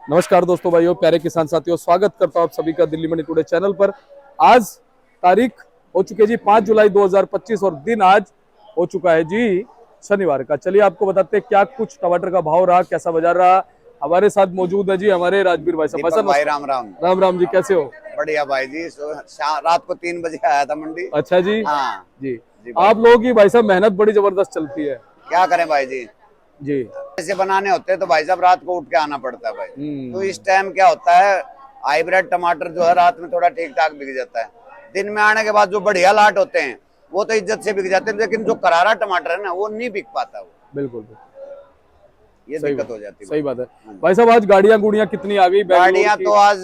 नमस्कार दोस्तों, भाइयों, प्यारे किसान साथियों, स्वागत करता हूं आप सभी का दिल्ली मंडी टुडे चैनल पर। आज तारीख हो चुकी है जी 5 जुलाई 2025 और दिन आज हो चुका है जी शनिवार का। चलिए आपको बताते हैं क्या कुछ टमाटर का भाव रहा, कैसा बाजार रहा। हमारे साथ मौजूद है जी हमारे राजवीर भाई साहब। भाई राम राम। राम राम जी, कैसे हो? बढ़िया भाई जी। रात को 3 बजे आया था मंडी। अच्छा जी। हाँ जी, जी भाई। आप लोगों की भाई साहब मेहनत बड़ी जबरदस्त चलती है। क्या करें भाई जी, जी। ऐसे बनाने होते हैं तो भाई साहब रात को उठ के आना पड़ता है भाई। तो इस हम्म। टाइम क्या होता है, हाइब्रिड टमाटर जो है रात में थोड़ा ठीक ठाक बिक जाता है। दिन में आने के बाद जो बढ़िया लाट होते हैं वो तो इज्जत से बिक जाते हैं, लेकिन जो करारा टमाटर है ना वो नहीं बिक पाता। वो बिल्कुल ये सही दिक्कत बात, हो जाती है। सही बात है। भाई साहब आज गाड़ियां गुड़ियां कितनी आ गई बेंगलोर गाड़ियां की? तो आज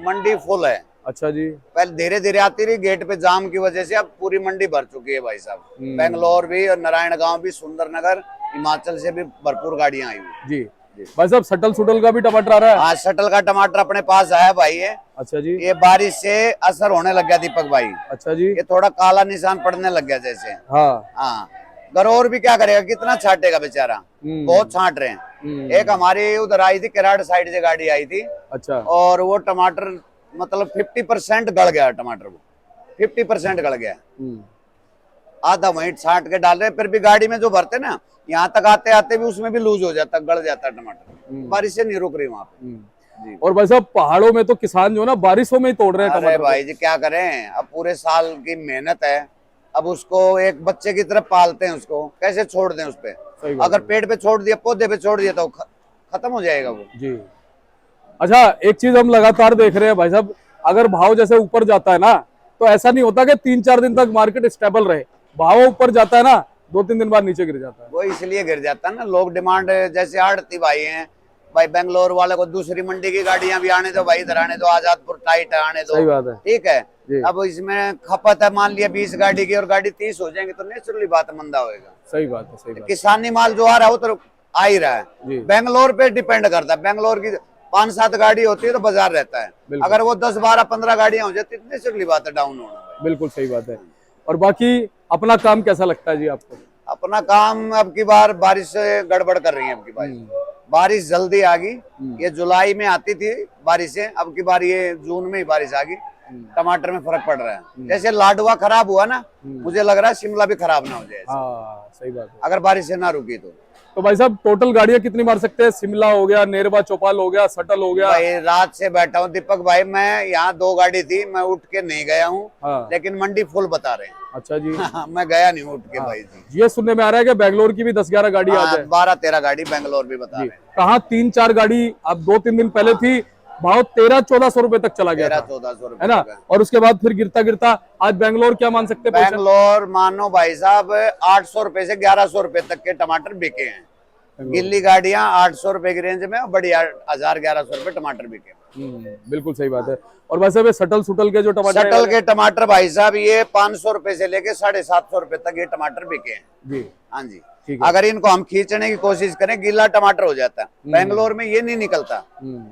मंडी फुल है। अच्छा जी। पहले धीरे धीरे आती रही, गेट पे जाम की वजह से अब पूरी मंडी भर चुकी है भाई साहब। बेंगलोर भी और नारायणगांव भी, सुंदरनगर, हिमाचल से भी भरपूर गाड़ियां आई हुई। जी। भाई साहब सटल सुटल का भी टमाटर आ रहा है? आज शटल का टमाटर अपने पास आया भाई है। अच्छा जी। ये बारिश से असर होने लग गया दीपक भाई। अच्छा जी। ये थोड़ा काला निशान पड़ने लग गया जैसे। हाँ। हाँ, गरौर भी क्या करेगा, कितना छाटेगा बेचारा। बहुत छाट रहे हैं। एक हमारी उधर आई थी केराड़ साइड से गाड़ी आई थी। अच्छा। और वो टमाटर मतलब 50% गल गया टमाटर। वो 50% गल गया, आधा वहीं छाट के डाल रहे। फिर भी गाड़ी में जो भरते ना, यहाँ तक आते आते भी उसमें भी लूज हो जाता, गल जाता है टमाटर। बारिश से नहीं रुक रही वहां पे जी। और भाई साहब पहाड़ों में तो किसान जो ना बारिशों में ही तोड़ रहे हैं अरे टमाटर भाई जी क्या करें, अब पूरे साल की मेहनत है। अब उसको एक बच्चे की तरफ पालते हैं, उसको कैसे छोड़ दें उस पे। अगर पेड़ पे छोड़ दिया, पौधे पे छोड़ दिया तो खत्म हो जाएगा वो जी। अच्छा, एक चीज हम लगातार देख रहे हैं भाई साहब, अगर भाव जैसे ऊपर जाता है ना तो ऐसा नहीं होता कि 3-4 दिन तक मार्केट स्टेबल रहे। भाव ऊपर जाता है ना, 2-3 दिन बाद नीचे गिर जाता है। वो इसलिए गिर जाता है ना, लोग डिमांड जैसे आड़ती भाई हैं भाई, बेंगलोर वाले को दूसरी मंडी की गाड़ियां भी आने दो भाई, इधर आने दो, आजादपुर टाइट आने दो। सही बात है। ठीक है। अब इसमें खपत है मान लिया 20 गाड़ी की और गाड़ी 30 हो जाएंगे तो नेचुरली बात मंदा होगा। सही बात है, सही बात। किसानी माल जो आ रहा है वो तो आ ही रहा है। बेंगलोर पे डिपेंड करता है। बेंगलोर की 5-7 गाड़ी होती है तो बाजार रहता है। अगर वो 10-12-15 गाड़ियां हो जाती तो नेचुरली बात है डाउन होना। बिल्कुल सही बात है। और बाकी अपना काम कैसा लगता है जी आपको? अपना काम अब की बार बारिश से गड़बड़ कर रही है। अब की बार बारिश जल्दी आ गई। ये जुलाई में आती थी बारिशें, अब की बार ये जून में ही बारिश आ गई। टमाटर में फर्क पड़ रहा है। जैसे लाडवा खराब हुआ ना, मुझे लग रहा है शिमला भी खराब ना हो जाए। हाँ सही बात है। अगर बारिश से ना रुकी तो भाई साहब टोटल गाड़ियां कितनी मार सकते हैं? शिमला हो गया, नेरवा चौपाल हो गया, सटल हो गया। भाई रात से बैठा हूँ दीपक भाई, मैं यहाँ 2 गाड़ी थी, मैं उठ के नहीं गया हूँ। हाँ। लेकिन मंडी फुल बता रहे हैं। अच्छा जी। मैं गया नहीं उठ के। भाई जी ये सुनने में आ रहा है कि बेंगलोर की भी 10-11 गाड़ी आ जाए। 12-13 गाड़ी बेंगलोर भी बता रहे हैं। कहाँ 3-4 गाड़ी अब 2-3 दिन पहले थी, भाव 1300-1400 रुपए तक चला गया था, 1300-1400 रुपए है ना। और उसके बाद फिर गिरता गिरता आज बेंगलोर क्या मान सकते हैं? बेंगलोर मानो भाई साहब 800 रुपए से 1100 रुपए तक के टमाटर बिके हैं। गिल्ली गाड़ियां 800 रुपए की रेंज में, बड़ी 1000-1100 रुपए टमाटर बिके। बिल्कुल सही बात है। और वैसे सटल सुटल के जो टमाटर, सटल के टमाटर भाई साहब ये 500 रुपए से लेके 750 रुपए तक ये टमाटर बिके हैं जी। हाँ जी। अगर इनको हम खींचने की कोशिश करें गीला टमाटर हो जाता है। बेंगलोर में ये नहीं निकलता,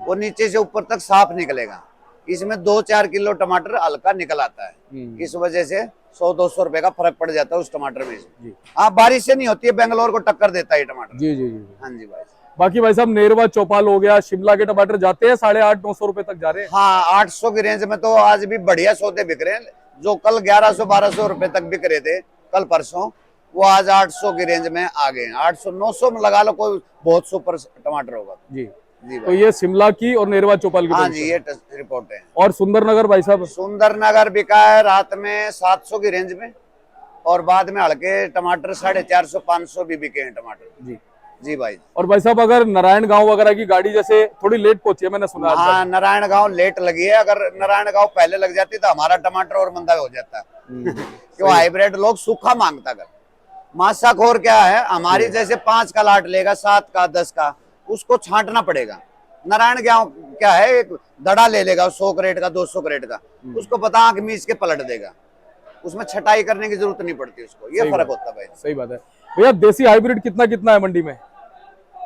वो नीचे से ऊपर तक साफ निकलेगा। इसमें 2-4 किलो टमाटर हल्का निकल आता है। इस वजह से 100-200 रुपए का फर्क पड़ जाता है उस टमाटर में। हाँ, बारिश से नहीं होती है, बेंगलोर को टक्कर देता है टमाटर। जी जी जी। हाँ जी भाई। बाकी भाई साहब नेरवा चौपाल हो गया, शिमला के टमाटर जाते हैं 850-900 रुपए तक जा रहे हैं। हाँ, 800 की रेंज में तो आज भी बढ़िया सौदे बिक रहे हैं। जो कल 1100-1200 रुपए तक बिक रहे थे कल परसों, वो आज 800 की रेंज में आ गए। 800-900 में लगा लो, कोई बहुत सुपर टमाटर होगा जी। जी तो ये शिमला की और नेरवा चौपाल की। हाँ जी, ये रिपोर्ट है। और सुंदरनगर भाई साहब? सुंदरनगर बिका है रात में 700 की रेंज में, और बाद में हल्के टमाटर 450-500 भी बिके हैं टमाटर जी। जी भाई। और भाई साहब अगर नारायणगांव वगैरह की गाड़ी जैसे थोड़ी लेट पहुंची है, मैंने सुना। हाँ, नारायणगांव लेट लगी है। अगर नारायणगांव पहले लग जाती तो हमारा टमाटर और मंदा हो जाता। क्यों हाइब्रिड लोग सूखा मांगता। अगर मासाखोर क्या है, हमारी जैसे 5 का लाट लेगा, 7 का 10 का, उसको छांटना पड़ेगा। नारायणगांव क्या है, एक दड़ा ले लेगा 100 क्रेट का, 200 क्रेट का, उसको पता आंख मीच के पलट देगा। उसमें छटाई करने की जरूरत नहीं पड़ती उसको। ये फर्क होता है भाई। सही बात है भैया। देसी हाइब्रिड कितना है मंडी में?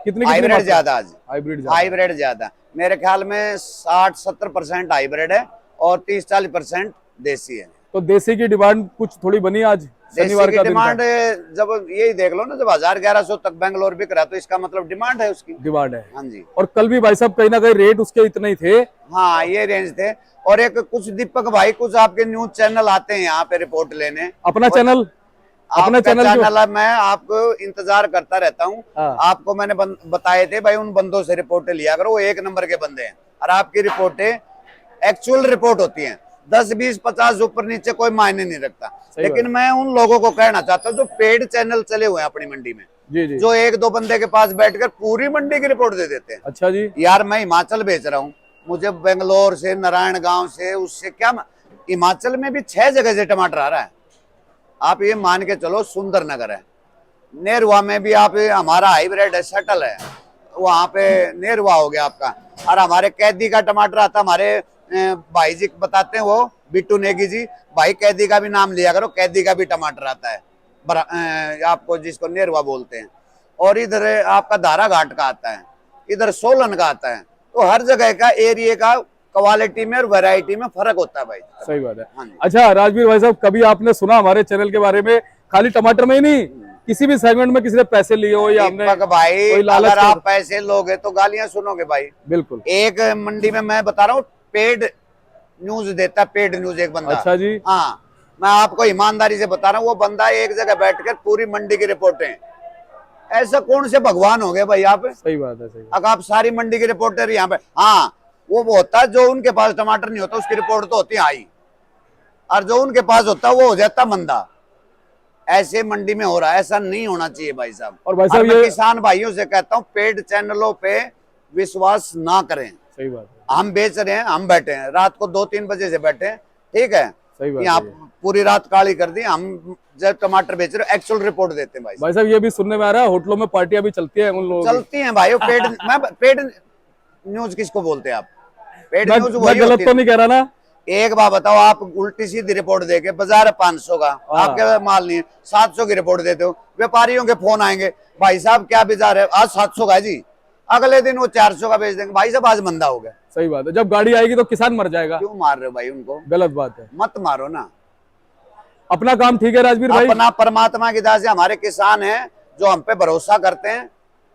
कितनी हाइब्रिड ज्यादा आज। हाइब्रिड ज्यादा मेरे ख्याल में 60-70% हाइब्रिड है और 30-40% देसी है। तो देसी की डिमांड कुछ थोड़ी बनी आज? शनिवार का दिन डिमांड जब यही देख लो ना, जब 1000-1100 तक बेंगलोर बिक रहा है, तो इसका मतलब डिमांड है उसकी। डिमांड है। हाँ जी। और कल भी भाई साहब कहीं ना कहीं रेट उसके इतने ही थे। हाँ, ये रेंज थे। और एक कुछ दीपक भाई, कुछ आपके न्यूज चैनल आते हैं यहाँ पे रिपोर्ट लेने। अपना चैनल, अपना चैनल है, मैं आपको इंतजार करता रहता हूँ। हाँ। आपको मैंने बताए थे भाई, उन बंदों से रिपोर्टें लिया करो, वो एक नंबर के बंदे हैं। और आपकी रिपोर्टें एक्चुअल रिपोर्ट होती हैं, 10, 20, 50 ऊपर नीचे कोई मायने नहीं रखता। लेकिन मैं उन लोगों को कहना चाहता हूँ जो पेड चैनल चले हुए हैं अपनी मंडी में, जी। जो एक दो बंदे के पास बैठकर पूरी मंडी की रिपोर्ट दे देते हैं। अच्छा जी। यार मैं हिमाचल बेच रहा हूँ, मुझे बेंगलोर से, नारायण गांव से, उससे क्या, हिमाचल में भी 6 जगह से टमाटर आ रहा है। आप ये मान के चलो, सुंदर नगर है, नेरवा में भी आप, हमारा हाइब्रिड है, शटल है, वहां पे नेरवा हो गया आपका। और हमारे कैदी का टमाटर आता, हमारे भाई जी बताते हैं, वो बिट्टू नेगी जी, भाई कैदी का भी नाम लिया करो, कैदी का भी टमाटर आता है आपको, जिसको नेरवा बोलते हैं। और इधर आपका धारा घाट का आता है, इधर सोलन का आता है। तो हर जगह का एरिया का क्वालिटी में और वैरायटी में फर्क होता है भाई। सही बात है। अच्छा राजवीर भाई साहब, कभी आपने सुना हमारे चैनल के बारे में, खाली टमाटर में ही नहीं, किसी भी सेगमेंट में किसी ने पैसे लिए हो या हमने भाई, अगर आप पैसे लोगे तो गालियां सुनोगे भाई। बिल्कुल। एक मंडी में मैं बता रहा हूँ, पेड न्यूज देता है, पेड न्यूज एक बंदा। अच्छा जी। हाँ, मैं आपको ईमानदारी से बता रहा हूँ, वो बंदा एक जगह बैठकर पूरी मंडी की रिपोर्टें, ऐसा कौन से भगवान हो गए भाई आप? सही बात है, सही। अगर आप सारी मंडी की रिपोर्टर यहाँ पे, हाँ वो होता है जो उनके पास टमाटर नहीं होता, उसकी रिपोर्ट तो होती है हाई, और जो उनके पास होता है वो हो जाता मंदा। ऐसे मंडी में हो रहा है, ऐसा नहीं होना चाहिए भाई साहब। और भाई साहब, मैं किसान भाइयों से कहता हूँ, पेड चैनलों पे विश्वास ना करें। सही बात है। हम बेच रहे हैं, हम बैठे हैं रात को 2-3 बजे से बैठे हैं, ठीक है, सही बात यहाँ है। पूरी रात काली कर दी, हम जब टमाटर बेच रहे हो एक्चुअल रिपोर्ट देते हैं भाई साहब। ये भी सुनने में आ रहा है होटलों में पार्टियां भी चलती हैं उन लोगों की। चलती हैं भाई, पेड न्यूज किसको बोलते हैं आप? पेड न्यूज वही गलत तो नहीं कह रहा ना? एक बात बताओ, आप उल्टी सीधी रिपोर्ट देके, बाजार 500 का, आपके माल नहीं 700 की रिपोर्ट देते हो, व्यापारियों के फोन आएंगे, भाई साहब क्या बाजार है, आज 700 का है जी, अगले दिन वो 400 का बेच देंगे, भाई साहब आज मंदा हो गया। सही बात है। जब गाड़ी आएगी तो किसान मर जाएगा। क्यों मार रहे हो भाई उनको? गलत बात है, मत मारो ना। अपना काम ठीक है राजवीर भाई। अपना परमात्मा की दया से हमारे किसान हैं जो हम पे भरोसा करते हैं,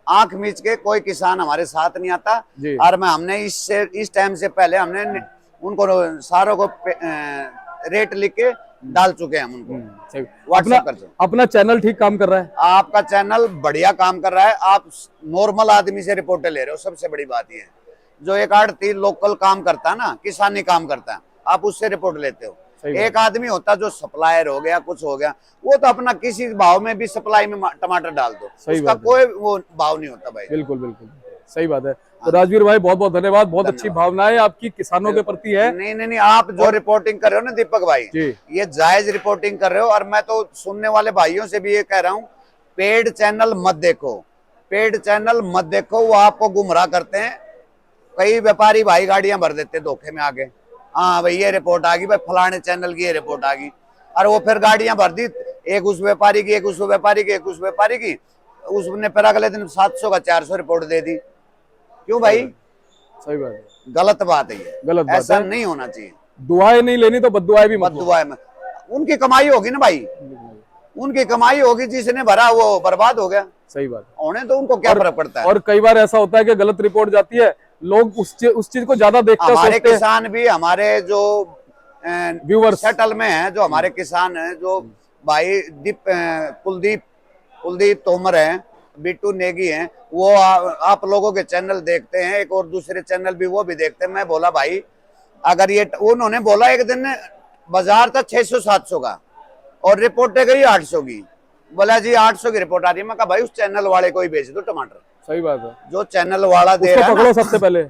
आंख मीच के कोई किसान हमारे साथ नहीं आता। और मैं हमने इस टाइम से पहले हमने उनको सारों को रेट लिख के डाल चुके हैं हम उनको। अपना चैनल ठीक काम कर रहा है? आपका चैनल बढ़िया काम कर रहा है। आप नॉर्मल आदमी से रिपोर्टें ले रहे हो, सबसे बड़ी बात ये है। जो एक आड़ती लोकल काम करता है ना, किसानी काम करता है, आप उससे रिपोर्ट लेते हो। एक आदमी होता जो सप्लायर हो गया, कुछ हो गया, वो तो अपना किसी भाव में भी सप्लाई में टमाटर डाल दो, उसका कोई वो भाव नहीं होता भाई। बिल्कुल बिल्कुल सही बात है। तो राजवीर भाई बहुत बहुत धन्यवाद, बहुत अच्छी भावनाएं आपकी किसानों के प्रति है। नहीं, आप जो रिपोर्टिंग कर रहे हो ना दीपक भाई, ये जायज रिपोर्टिंग कर रहे हो। और मैं तो सुनने वाले भाइयों से भी ये कह रहा हूँ, पेड चैनल मत देखो, पेड चैनल मत देखो, वो आपको गुमराह करते हैं। कई व्यापारी भाई गाड़ियां भर देते धोखे में आगे, हाँ भाई ये रिपोर्ट आ गई, भाई फलाने चैनल की ये रिपोर्ट आ गई, और वो फिर गाड़ियां भर दी, एक उस व्यापारी की, एक उस व्यापारी की, एक उस व्यापारी की, उसने फिर अगले दिन 700 का 400 रिपोर्ट दे दी। क्यों भाई? सही बात है, गलत बात है ये, गलत बात ऐसा है। नहीं होना चाहिए। दुआएं नहीं लेनी तो बद्दुआएं भी मत। बद्दुआएं मत, उनकी कमाई होगी ना भाई, उनकी कमाई होगी, जिसने भरा वो बर्बाद हो गया। सही बात है। होने तो उनको क्या फर्क पड़ता है। और कई बार ऐसा होता है कि गलत रिपोर्ट जाती है, लोग उस चीज को ज्यादा देखते हैं। हमारे किसान भी, हमारे जो व्यूअर्स सेटल में हैं, जो हमारे किसान हैं, जो भाई कुलदीप तोमर हैं, बिट्टू नेगी हैं, वो आप लोगों के चैनल देखते हैं, एक और दूसरे चैनल भी वो भी देखते हैं। मैं बोला भाई, अगर ये उन्होंने बोला एक दिन बाजार था 600-700 का और रिपोर्टें गई 800 की, बोला जी 800 की रिपोर्ट आ रही है। मैं कहा भाई उस चैनल वाले को ही भेज दो टमाटर। सही बात है, जो चैनल वाला दे रहा है पकड़ो सबसे पहले।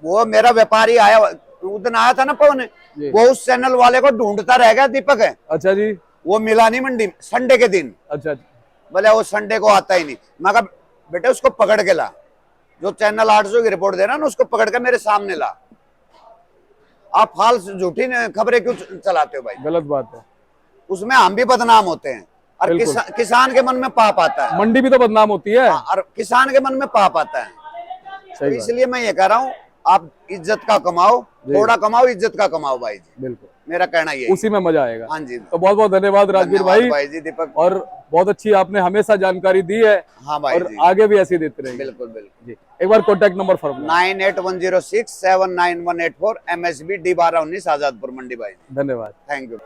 वो मेरा व्यापारी आया, उस दिन आया था ना पवन, वो उस चैनल वाले को ढूंढता रह गया दीपक है। अच्छा जी। वो मिला नहीं मंडी संडे के दिन। अच्छा, बोले वो संडे को आता ही नहीं। मैं कहा बेटे उसको पकड़ के ला, जो चैनल 800 की रिपोर्ट दे रहा ना, उसको पकड़ के मेरे सामने ला। आप फाल्स झूठी खबरें क्यों चलाते हो भाई? गलत बात है, उसमें हम भी बदनाम होते हैं और किसान के मन में पाप आता है। मंडी भी तो बदनाम होती है और किसान के मन में पाप आता है। तो इसलिए मैं ये कह रहा हूँ, आप इज्जत का कमाओ, थोड़ा कमाओ, इज्जत का कमाओ भाई जी, बिल्कुल, मेरा कहना ये उसी में मजा आएगा। हाँ जी, तो बहुत बहुत धन्यवाद राजवीर धन्यवाद भाई जी दीपक। और बहुत अच्छी आपने हमेशा जानकारी दी है हाँ भाई और जी, आगे भी ऐसी देते रहेंगे। बिल्कुल बिल्कुल जी, एक बार contact number form 9810679184 MSB D1219 Azadpur Mandi भाई। धन्यवाद। Thank you.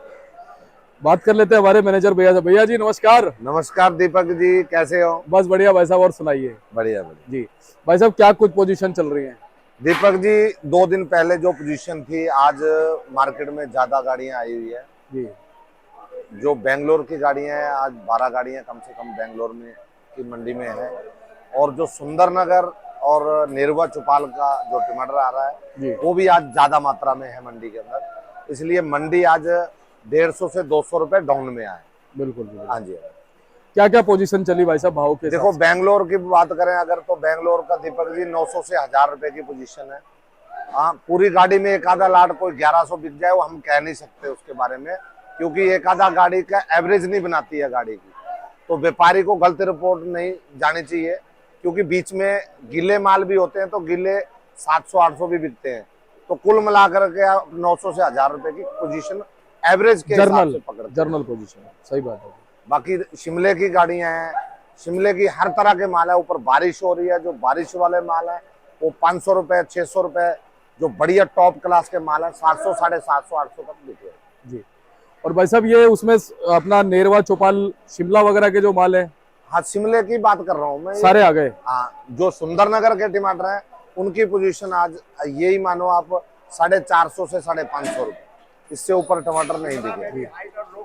बात कर लेते हैं हमारे मैनेजर भैया से। भैया जी नमस्कार। नमस्कार दीपक जी, कैसे हो? बस बढ़िया भाई साहब, और सुनाइए। बढ़िया बढ़िया जी भाई साहब, क्या कुछ पोजीशन चल रही है? दीपक जी, 2 दिन पहले जो पोजीशन थी, आज मार्केट में ज्यादा गाड़ियां आई हुई है। जी, जो बेंगलोर की गाड़ियां हैं, आज 12 गाड़ियां कम से कम बेंगलोर में की मंडी में है। और जो सुंदरनगर और नेरवा चौपाल का जो टमाटर आ रहा जी। है, वो भी आज ज्यादा मात्रा में है मंडी के अंदर। इसलिए मंडी आज 150 से 200 रुपए डाउन में आए। बिल्कुल बिल्कुल। हाँ जी। क्या क्या पोजीशन चली भाई साहब भाव के? देखो, बेंगलोर की बात करें अगर, तो बेंगलोर का दीपक जी 900 से 1000 रुपए की पोजीशन है। हाँ, पूरी गाड़ी में एक आधा लाट कोई 1100 बिक जाए, वो हम कह नहीं सकते उसके बारे में, क्योंकि एक आधा गाड़ी का एवरेज नहीं बनाती है गाड़ी की। तो व्यापारी को गलत रिपोर्ट नहीं जानी चाहिए, क्योंकि बीच में गिले माल भी होते हैं, तो गिले 700-800 भी बिकते हैं। तो कुल मिलाकर के आप 900 से 1000 रुपए की पोजीशन एवरेज के हिसाब से पकड़, जर्नल पोजीशन, सही बात है। बाकी शिमले की गाड़ियां हैं, शिमले की हर तरह के माल है। ऊपर बारिश हो रही है, जो बारिश वाले माल है वो 500 रुपए 600 रुपए, जो बढ़िया टॉप क्लास के माल है 700 750 800 तक बिके जी। और भाई साहब ये उसमें अपना नेरवा चौपाल शिमला वगैरह के जो माल है? हाँ, शिमले की बात कर रहा हूँ मैं। सारे आ गए। हाँ, जो सुंदरनगर के टमाटर हैं उनकी पोजीशन आज यही मानो आप 450 से 550 रुपए, इससे ऊपर टमाटर नहीं बिके।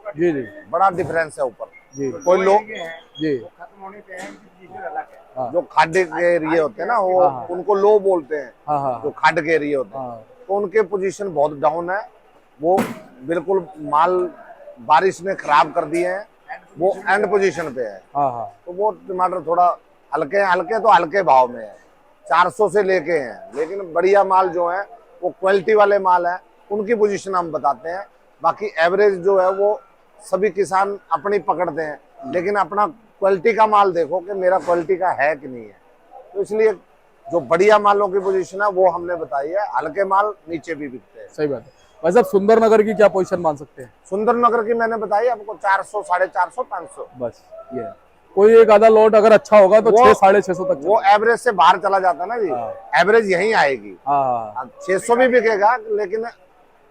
जी जी, बड़ा डिफरेंस है ऊपर जी। कोई लोग जी, जो खाड्डे के एरिए होते हैं ना, वो उनको लो बोलते हैं। हाँ हाँ जो खाड के एरिए होते हैं, तो उनके पोजीशन बहुत डाउन है। वो बिल्कुल माल बारिश ने खराब कर दिए हैं, वो एंड पोजीशन पे है। हाँ हाँ। तो वो टमाटर थोड़ा हल्के हल्के तो हल्के भाव में है, 400 से लेके हैं। लेकिन बढ़िया माल जो है वो क्वालिटी वाले माल है, उनकी पोजीशन हम बताते हैं। बाकी एवरेज जो है वो सभी किसान अपनी पकड़ते हैं, लेकिन अपना क्वालिटी का माल देखो कि मेरा क्वालिटी का है कि नहीं है। तो इसलिए जो बढ़िया मालों की पोजीशन है वो हमने बताई है, हल्के माल नीचे भी बिकते हैं। सही बात है। भाई साहब सुंदरनगर की क्या पोजीशन मान सकते हैं? सुंदरनगर की मैंने बताई आपको 400 450 500, बस ये है। कोई एक आधा लॉट अगर अच्छा होगा तो 600 650 तक वो एवरेज से बाहर चला जाता है ना जी। एवरेज यही आएगी। हाँ 600 भी बिकेगा, लेकिन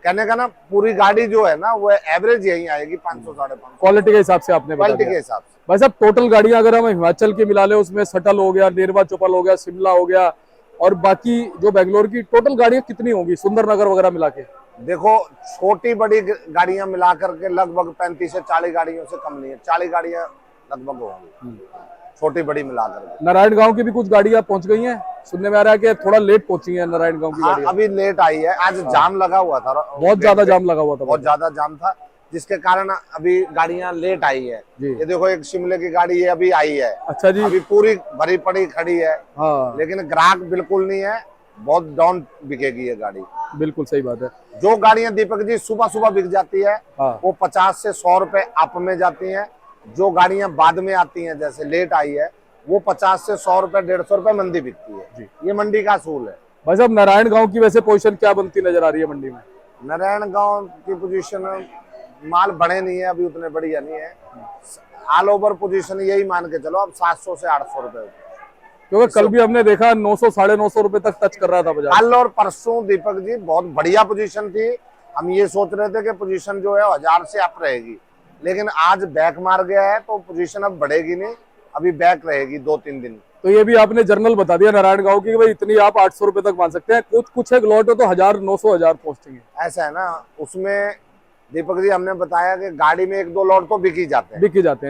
कहने का ना पूरी गाड़ी जो है ना वो एवरेज यही आएगी 500 550 क्वालिटी के हिसाब से आपने बता क्वालिटी दिया। के हिसाब से। भाई साहब टोटल गाड़ियां अगर हम हिमाचल की मिला ले, उसमें सटल हो गया, नेरवा चौपाल हो गया, शिमला हो गया, और बाकी जो बेंगलोर की टोटल गाड़ियां कितनी होंगी सुंदरनगर वगैरह मिला के? देखो, छोटी बड़ी गाड़ियां मिलाकर के लगभग 35 से 40 गाड़ियों से कम नहीं है, 40 गाड़ियां लगभग होंगी छोटी बड़ी मिलाकर के। नारायण गांव की भी कुछ गाड़ियां पहुंच गई हैं, सुनने में आ रहा है कि थोड़ा लेट पहुंची हैं नारायण गांव की हाँ, गाड़ियां। अभी लेट आई है। आज जाम लगा हुआ था, बहुत ज्यादा जाम लगा हुआ था। बहुत ज्यादा जाम था, जिसके कारण अभी गाड़ियां लेट आई है। ये देखो, एक शिमले की गाड़ी है अभी आई है। अच्छा जी। अभी पूरी भरी पड़ी खड़ी है। हाँ। लेकिन ग्राहक बिल्कुल नहीं है, बहुत डाउन बिकेगी ये गाड़ी। बिल्कुल सही बात है। जो गाड़ियां दीपक जी सुबह सुबह बिक जाती है, वो 50 से 100 रुपए अप में जाती हैं। जो गाड़ियां बाद में आती हैं, जैसे लेट आई है, वो 50 से 100 रुपए 150 रुपए मंडी बिकती है। ये मंडी का असूल है। भाई साहब नारायण गांव की वैसे पोजीशन क्या बनती नजर आ रही है मंडी में? नारायण गांव की पोजीशन माल बड़े नहीं है अभी, उतने बढ़िया नहीं है। ऑल ओवर पोजीशन यही मान के चलो अब 700 से 800 रुपए, क्योंकि कल भी हमने देखा 900 950 रुपए तक टच कर रहा था बाजार। कल और परसों दीपक जी बहुत बढ़िया पोजीशन थी। हम ये सोच रहे थे कि पोजीशन जो है 1000 से अप रहेगी, लेकिन आज बैक मार गया है, तो पोजीशन अब बढ़ेगी नहीं, अभी बैक रहेगी 2-3 दिन। तो ये भी आपने जर्नल बता दिया नारायण गांव की, भाई इतनी आप 800 रुपए तक मान सकते हैं। कुछ एक लॉट हो तो 1000 900 1000 पहुंचेंगे। ऐसा है ना, उसमें दीपक जी हमने बताया कि गाड़ी में 1-2 लॉट तो बिक ही जाते हैं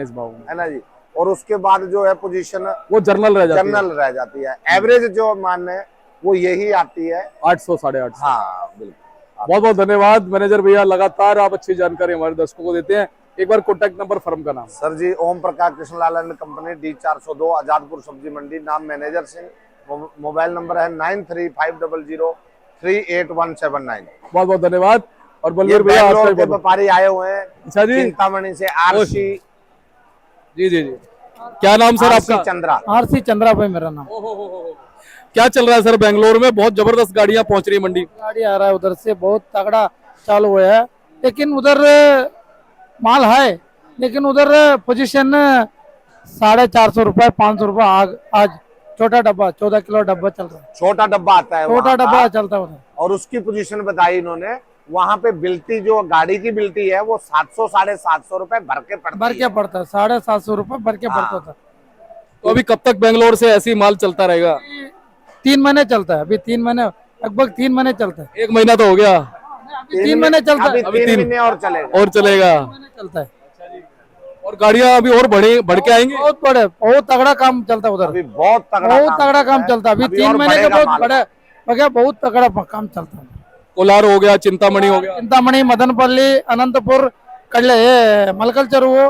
इस भाव में, है ना जी। और उसके बाद जो है पोजीशन वो जर्नल रह जाती है। एवरेज जो मान है वो यही आती है 800 850। हाँ बिल्कुल। बहुत बहुत धन्यवाद मैनेजर भैया, लगातार आप अच्छी जानकारी हमारे दर्शकों को देते हैं। एक बार कॉन्टैक्ट नंबर फर्म का नाम? Sir ji, Om Prakash Krishnalal and company, D402 Azadpur Sabzi Mandi. नाम मैनेजर सिंह। मोबाइल नंबर है 9350038179। बहुत बहुत धन्यवाद। और बलवीर भैया आपके व्यापारी आए हुए हैं। अच्छा जी, चिंतामणि से आरसी। जी जी जी, क्या नाम सर आपका? चंद्रा। आरसी चंद्रा भाई मेरा नाम। क्या चल रहा है सर बेंगलोर में? बहुत जबरदस्त गाड़ियां पहुंच रही है मंडी। गाड़ी आ रहा है उधर से, बहुत तगड़ा चालू हुआ है, लेकिन उधर माल है, लेकिन उधर पोजीशन 450 रुपए 500 रुपए आज छोटा डब्बा 14 किलो डब्बा चल रहा है, छोटा डब्बा आता है छोटा वहाँ डब्बा का। चलता है उधर। और उसकी पोजीशन बताई इन्होंने, वहाँ पे बिल्टी जो गाड़ी की बिल्टी है वो 700 750 रुपए भर के पड़ती भर के पड़ता है, 750 रुपए भर के पड़ता था। तो अभी कब तक बेंगलोर से ऐसी माल चलता रहेगा? 3 महीने चलता है, अभी 3 महीने, लगभग 3 महीने चलता है, 1 महीना तो हो गया, अभी 3 महीने चलता है, अभी 3 महीने और चलेगा। और चलेगा। 3 महीने चलता है। और गाड़ियां अभी और बढ़ के आएंगी। बहुत तगड़ा काम चलता है उधर, अभी बहुत तगड़ा काम चलता है। अभी 3 और महीने का बढ़ेगा बहुत माल। बड़ा हो गया, बहुत तगड़ा काम चलता है। कोलार हो गया, चिंतामणि हो गया। चिंतामणि, मदनपल्ली, अनंतपुर, कड़ले, मलकल चरुವು,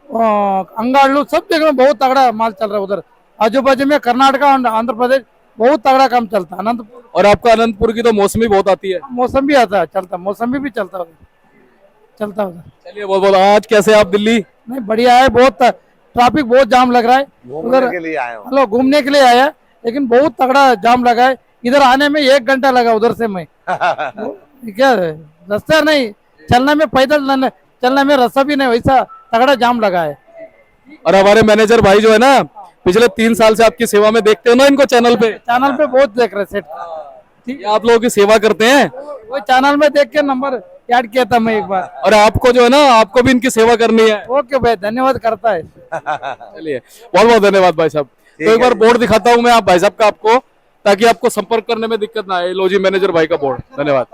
अंगाड़ू, सब जगह में बहुत तगड़ा माल चल रहा है उधर। आजू बाजू में कर्नाटक और आंध्र प्रदेश बहुत तगड़ा काम चलता है। अनंतपुर, और आपका अनंतपुर की तो मौसमी बहुत आती है। मौसम भी आता है, चलता, मौसमी भी चलता है उधर। चलिए बहुत बहुत, आज कैसे आप दिल्ली? नहीं, बढ़िया है, बहुत ट्रैफिक, बहुत जाम लग रहा है उधर। घूमने के लिए आए हो? हेलो, घूमने के लिए आया, लेकिन बहुत तगड़ा जाम लगा है इधर आने में। 1 घंटा लगा उधर से। मैं क्या रास्ता नहीं, चलने में, पैदल चलने में रास्ता भी नहीं, वैसा तगड़ा जाम लगा है। और हमारे मैनेजर भाई जो है ना, पिछले 3 साल से आपकी सेवा में, देखते हो ना इनको चैनल पे बहुत देख रहे सेठ, ये आप लोगों की सेवा करते हैं। वो चैनल में देख के नंबर ऐड किया था मैं एक बार। और आपको जो है ना, आपको भी इनकी सेवा करनी है। ओके भाई, धन्यवाद करता है। चलिए बहुत बहुत धन्यवाद भाई साहब। तो एक बार बोर्ड दिखाता हूँ मैं आप भाई साहब का आपको, ताकि आपको संपर्क करने में दिक्कत ना आए। लो जी, मैनेजर भाई का बोर्ड। धन्यवाद।